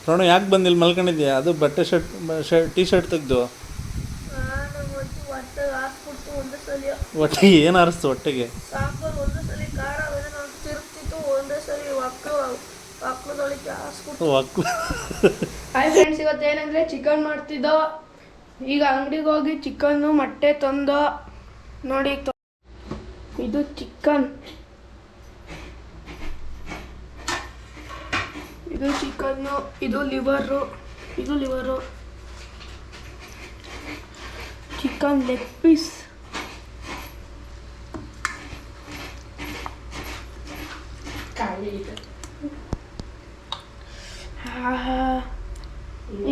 ರೋಣ ಯಾಕೆ ಬಂದಿಲ್ಲ ಮಲ್ಕೊಂಡಿದ್ಯಾ? ಅದು ಬಟ್ಟೆ ಟೀ ಶರ್ಟ್ ತೆಗ್ದು ಹೊಟ್ಟೆಗೆ ಏನು ಅನಿಸ್ತು? ಹೊಟ್ಟೆಗೆ ಹಾಯ್ ಫ್ರೆಂಡ್ಸ್, ಇವತ್ತು ಏನಂದರೆ ಚಿಕನ್ ಮಾಡ್ತಿದ್ದೋ. ಈಗ ಅಂಗಡಿಗೆ ಹೋಗಿ ಚಿಕನ್ನು ಮೊಟ್ಟೆ ತಂದೋ ನೋಡಿ. ಇದು ಚಿಕನ್, ಇದು ಚಿಕನ್ನು, ಇದು ಲಿವರು, ಚಿಕನ್ ಲೆಗ್ ಪೀಸ್,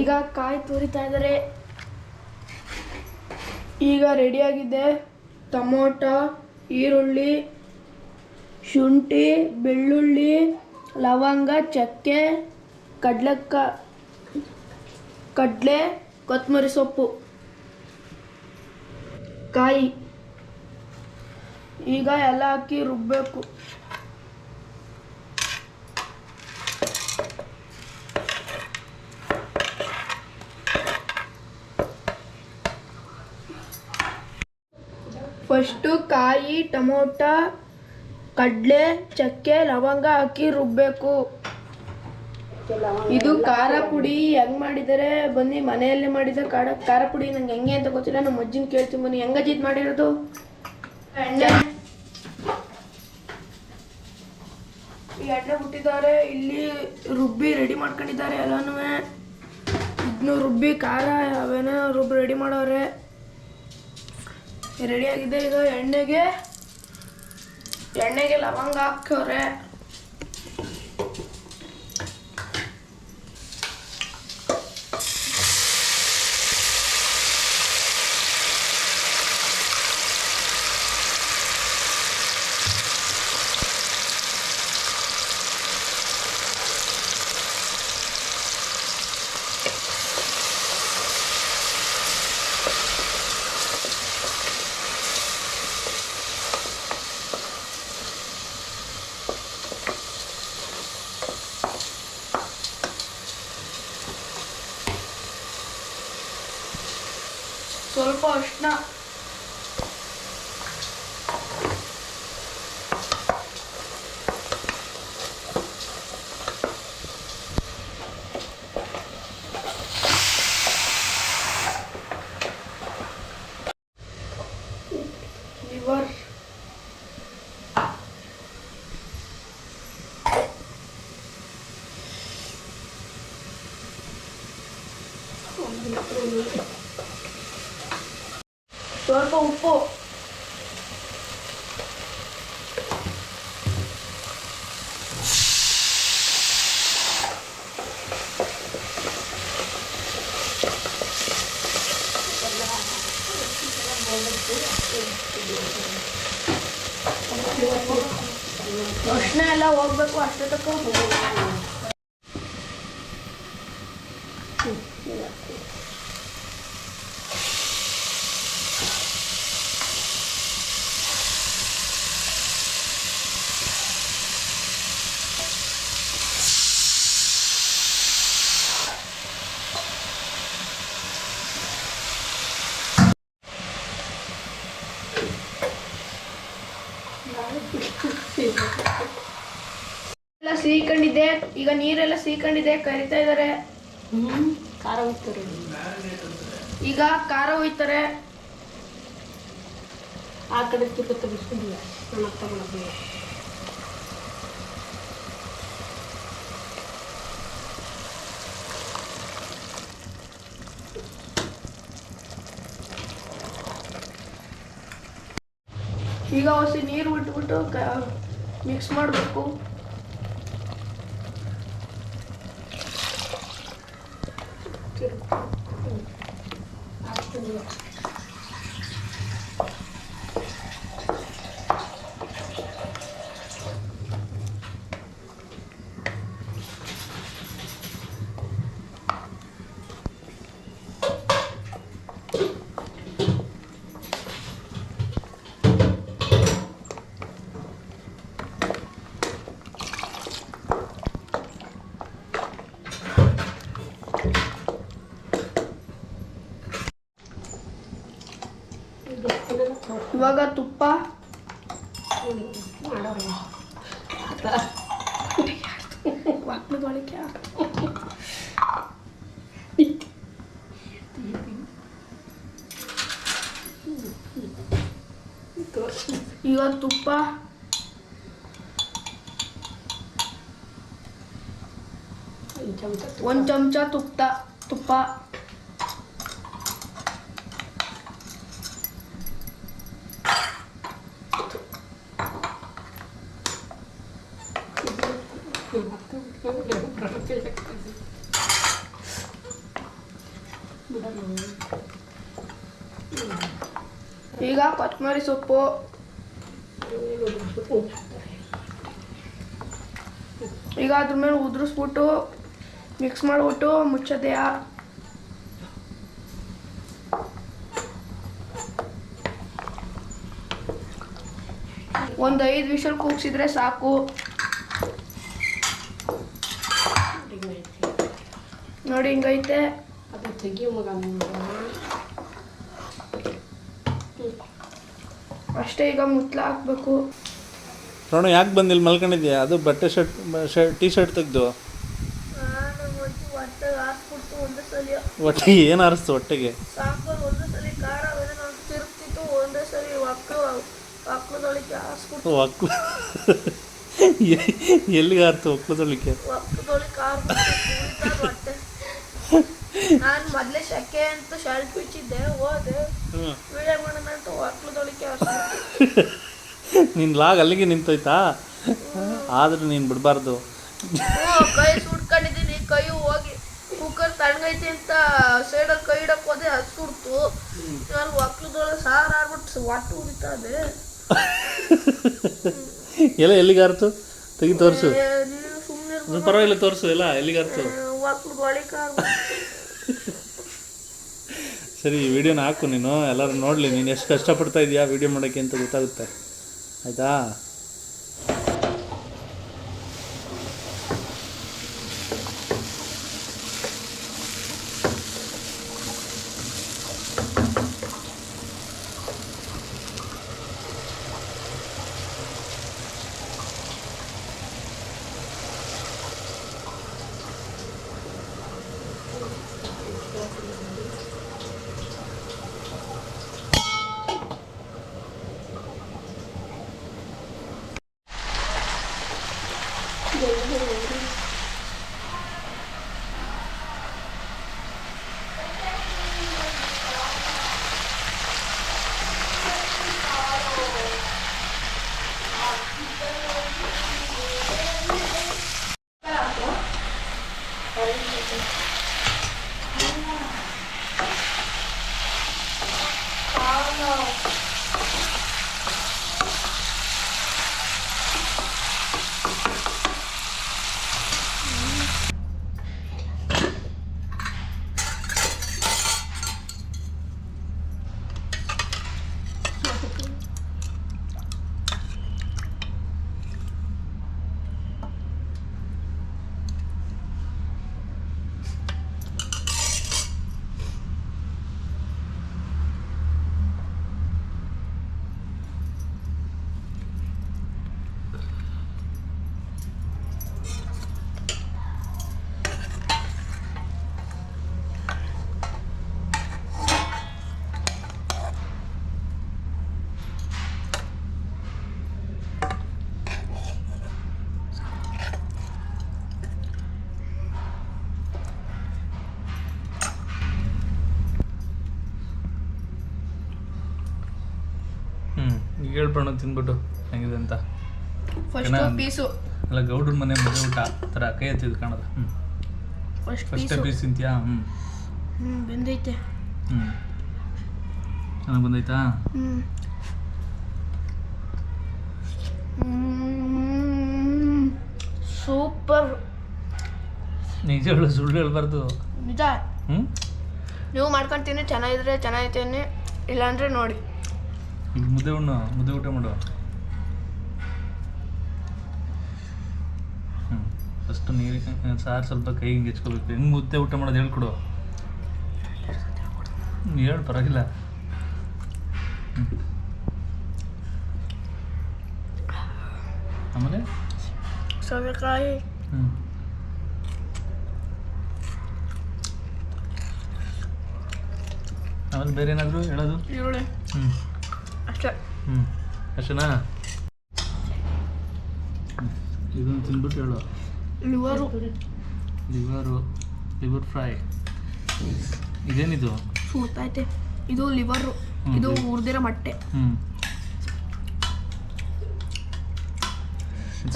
ಈಗ ಕಾಯಿ ತುರಿತಾ ಇದ್ದಾರೆ. ಈಗ ರೆಡಿಯಾಗಿದೆ ಟೊಮೊಟೊ, ಈರುಳ್ಳಿ, ಶುಂಠಿ, ಬೆಳ್ಳುಳ್ಳಿ, ಲವಂಗ, ಚಕ್ಕೆ, ಕಡಲೆ, ಕೊತ್ತಂಬರಿ ಸೊಪ್ಪು, ಕಾಯಿ. ಈಗ ಎಲ್ಲ ಹಾಕಿ ರುಬ್ಬಬೇಕು. ಫಸ್ಟು ಕಾಯಿ, ಟೊಮೊಟೊ, ಕಡಲೆ, ಚಕ್ಕೆ, ಲವಂಗ ಹಾಕಿ ರುಬ್ಬಬೇಕು. ಇದು ಖಾರ ಪುಡಿ ಹೆಂಗೆ ಮಾಡಿದ್ದಾರೆ ಬನ್ನಿ, ಮನೆಯಲ್ಲೇ ಮಾಡಿದ ಖಾರ ಪುಡಿ. ನಂಗೆ ಹೆಂಗೆ ಅಂತ ಗೊತ್ತಿಲ್ಲ, ನಮ್ಮ ಅಜ್ಜಿನ ಕೇಳ್ತೀನಿ ಬನ್ನಿ. ಹೆಂಗಜ್ಜಿ ಇದು ಮಾಡಿರೋದು? ಈ ಎಣ್ಣೆ ಬಿಟ್ಟಿದ್ದಾರೆ, ಇಲ್ಲಿ ರುಬ್ಬಿ ರೆಡಿ ಮಾಡ್ಕೊಂಡಿದ್ದಾರೆ ಎಲ್ಲನೂ. ಇದನ್ನು ರುಬ್ಬಿ ಖಾರ ಅವೇನೋ ರೆಡಿ ಮಾಡೋರೆ. ರೆಡಿಯಾಗಿದೆ. ಈಗ ಎಣ್ಣೆಗೆ ಲವಂಗ ಹಾಕೋರೆ. ಸ್ವಲ್ಪ ಅರಿಶಿನ, ಲಿವರ್, ಸ್ವಲ್ಪ ಉಪ್ಪು, ಅರಿಶಿನ ಎಲ್ಲ ಹೋಗ್ಬೇಕು ಅಷ್ಟೇ ತಕ್ಕ. ಎಲ್ಲ ಸೀಕೊಂಡಿದೆ. ಈಗ ನೀರೆಲ್ಲ ಸೀಕೊಂಡಿದೆ, ಕರಿತಾ ಇದ್ದಾರೆ. ಖಾರ ಹೋಗ್ತಾರೆ. ಈಗ ಖಾರ ಹೋಯ್ತಾರೆ. ಆ ಕಡೆ ತಿಕ್ಕ ಬಿಸ್ಕೊಂಡಿಲ್ಲ, ನಾನು ತಗೊಳ್ಳೋದು. ಈಗ ಹೊಸಿ ನೀರು ಬಿಟ್ಬಿಟ್ಟು ಮಿಕ್ಸ್ ಮಾಡಬೇಕು. ಇವಾಗ ತುಪ್ಪ ಮಾಡೋರು ಒಕ್ಕಲದೊಳಗೆ ಇವಾಗ ತುಪ್ಪ ಒಂದು ಚಮಚ ತುಪ್ಪ ಈಗ ಕೊತ್ತಂಬರಿ ಸೊಪ್ಪು ಈಗ ಅದ್ರ ಮೇಲೆ ಉದುರಿಸ್ಬಿಟ್ಟು ಮಿಕ್ಸ್ ಮಾಡಿಬಿಟ್ಟು ಮುಚ್ಚದೆಯ ಒಂದು 5 ವಿಷಲ್ ಕೂಗ್ಸಿದ್ರೆ ಸಾಕು. ನೋಡಿ ಹಿಂಗೈತೆ. ಅದು ತೆಗಿಯೋ ಮಗ ಅಷ್ಟೇ. ಈಗ ಮುತ್ಲ ಹಾಕ್ಬೇಕು. ರೋಣ ಯಾಕೆ ಬಂದಿಲ್ಲ ಮಲ್ಕೊಂಡಿದ್ಯಾ? ಅದು ಬಟ್ಟೆ ಟೀ ಶರ್ಟ್ ತೆಗ್ದು ಹೊಟ್ಟೆಗೆ ಏನು ಅನಿಸ್ತು? ಹೊಟ್ಟೆಗೆ ಸಾಂಬಾರು ಒಂದೇ ಸಲ ಖಾರ ತಿರುಗ್ತಿತ್ತು, ಒಂದೇ ಸಲ ಒಕ್ಕಲದೊಳಗೆ ಹಾಸ್ಬಿಟ್ಟು ಒಕ್ಲು ಎಲ್ಲಿಗೆ ಆರ್ತು ಒಕ್ಲದೊಳಕ್ಕೆ? ಒಕ್ಕಲದೊಳಗೆ ಹೊಟ್ಟೆ. ನಾನು ಮೊದಲೇ ಶೆಕೆ ಅಂತ ಶರ್ಟ್ ಬಿಚ್ಚಿದ್ದೆ, ಹೋದೆ ವಿಡಿಯೋ ಮಾಡೋಣ ಅಂತ ಒಕ್ಕಲದೊಳಗೆ ನಿನ್ನ ಲಾಗ್ ಅಲ್ಲಿಗೆ ನಿಂತೋಯ್ತಾ? ಆದ್ರೆ ನೀನು ಬಿಡಬಾರ್ದು. ಕೈ ಸುಟ್ಕೊಂಡಿದ್ದೀನಿ. ಕೈ ಹೋಗಿ ಕುಕ್ಕರ್ ತಣ್ಣಗೈತಿ ಅಂತ ಸೈಡಲ್ಲಿ ಕೈ ಇಡಕ್ಕೆ ಹೋದೆ, ಅದು ಸುಡ್ತು. ನಾನು ಒಕ್ಕಲದೊಳಗೆ ಸಾರು ಆಡ್ಬಿಟ್ಟು ಹೊಟ್ಟೆ ಉರಿತಾ ಇದೆ. ಎಲ್ಲ ಎಲ್ಲಿಗಾರ್ತು? ತೆಗಿ ತೋರಿಸು. ನೀವು ಸುಮ್ಮನೆ ಪರವಾಗಿಲ್ಲ, ತೋರಿಸು ಎಲ್ಲ ಎಲ್ಲಿಗಾರ್ತು. ಒಕ್ಕಲದೊಳಗೆ ಸರಿ, ಈ ವಿಡಿಯೋನ ಹಾಕು ನೀನು, ಎಲ್ಲರೂ ನೋಡಲಿ ನೀನು ಎಷ್ಟು ಕಷ್ಟಪಡ್ತಾ ಇದೆಯಾ ವಿಡಿಯೋ ಮಾಡೋಕ್ಕೆ ಅಂತ ಗೊತ್ತಾಗುತ್ತೆ, ಆಯಿತಾ? ಈಗ ಹೇಳ್ಬಣ್ಣ ತಿಂದ್ಬಿಟ್ಟು ಹೆಂಗಿದೆ ಅಂತ. ಫಸ್ಟ್ ಪೀಸು ಅಲ್ಲ, ಗೌಡ್ರ ಮನೆ ಮದುವೆ ಊಟ ಥರ ಕೈ ಎತ್ತಿದ್ದು ಕಾಣದ. ಫಸ್ಟ್ ಪೀಸ್ ತಿಂತೀಯಾ? ಬಂದೈತೆ. ಚೆನ್ನಾಗಿ ಬಂದೈತಾ? ಸೂಪರ್. ನಿಜ ಹೇಳು, ಸುಳ್ಳು ಹೇಳ್ಬಾರ್ದು. ನಿಜ. ನೀವು ಮಾಡ್ಕೊಂತೀನಿ, ಚೆನ್ನಾಗಿದ್ರೆ ಚೆನ್ನಾಗೈತೇನೆ, ಇಲ್ಲಾಂದ್ರೆ ನೋಡಿ. ಈಗ ಮುದ್ದೆ ಊಟ ಮಾಡು. ಫಸ್ಟ್ ನೀರಿಗೆ ಸಾರು ಸ್ವಲ್ಪ ಕೈ ಹಿಂಗೆ ಹೆಚ್ಕೋಬೇಕು. ಹೆಂಗೆ ಮುದ್ದೆ ಊಟ ಮಾಡೋದು ಹೇಳ್ಕೊಡು. ಹೇಳು, ಪರವಾಗಿಲ್ಲ. ಆಮೇಲೆ ಸೌತೆಕಾಯಿ ಹ್ಞೂ ಆಮೇಲೆ ಬೇರೆ ಏನಾದರೂ ಹೇಳೋದು ಈರುಳ್ಳಿ ಹ್ಞೂ ಅಷ್ಟೇ. ಅಷ್ಟೇನಾ? ಇದನ್ನು ತಿಂದ್ಬಿಟ್ಟು ಹೇಳು. Liver fry. ಇದೇನಿದು? ಸುಡ್ತೈತೆ. ಇದು ಲಿವರು, ಇದು ಹುರಿದಿರೋ ಮೊಟ್ಟೆ.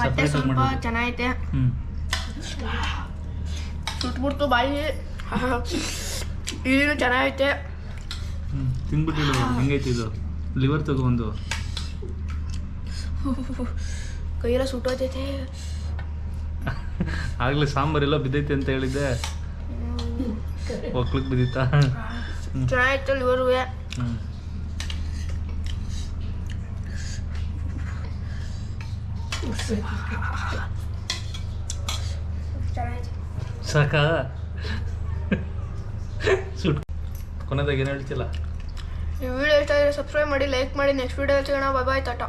ಮೊಟ್ಟೆ ಸ್ವಲ್ಪ ಚೆನ್ನಾಗೈತೆ. ಸುಟ್ಬಿಡ್ತು ಬಾಯಿ. ಇದೂ ಚೆನ್ನಾಗೈತೆ. ತಿಂದ್ಬಿಟ್ಟು ಹೇಳು ಹೆಂಗೈತೆ ಇದು. ಲಿವರ್ ತಗೊಂಡು ಕೈಯೆಲ್ಲ ಸುಟ್ಟೋತೈತೆ. ಆಗಲೇ ಸಾಂಬಾರೆಲ್ಲ ಬಿದ್ದೈತೆ ಅಂತ ಹೇಳಿದ್ದೆ, ಒಕ್ಲಿಗೆ ಬಿದ್ದಿತ್ತಾ? ಚೆನ್ನಾಗಿತ್ತು ಲಿವರ್ಗೆ. ಸಾಕಾ? ಸುಟ್ ಕೊನೆದಾಗ ಏನು ಹೇಳ್ತಿಲ್ಲ? ಈ ವಿಡಿಯೋ ಇಷ್ಟ ಆದರೆ ಸಬ್ಸ್ಕ್ರೈಬ್ ಮಾಡಿ, ಲೈಕ್ ಮಾಡಿ. ನೆಕ್ಸ್ಟ್ ವಿಡಿಯೋ ಸಿಗೋಣ. ಬಾಯ್ ಬಾಯ್, ಟಾಟಾ.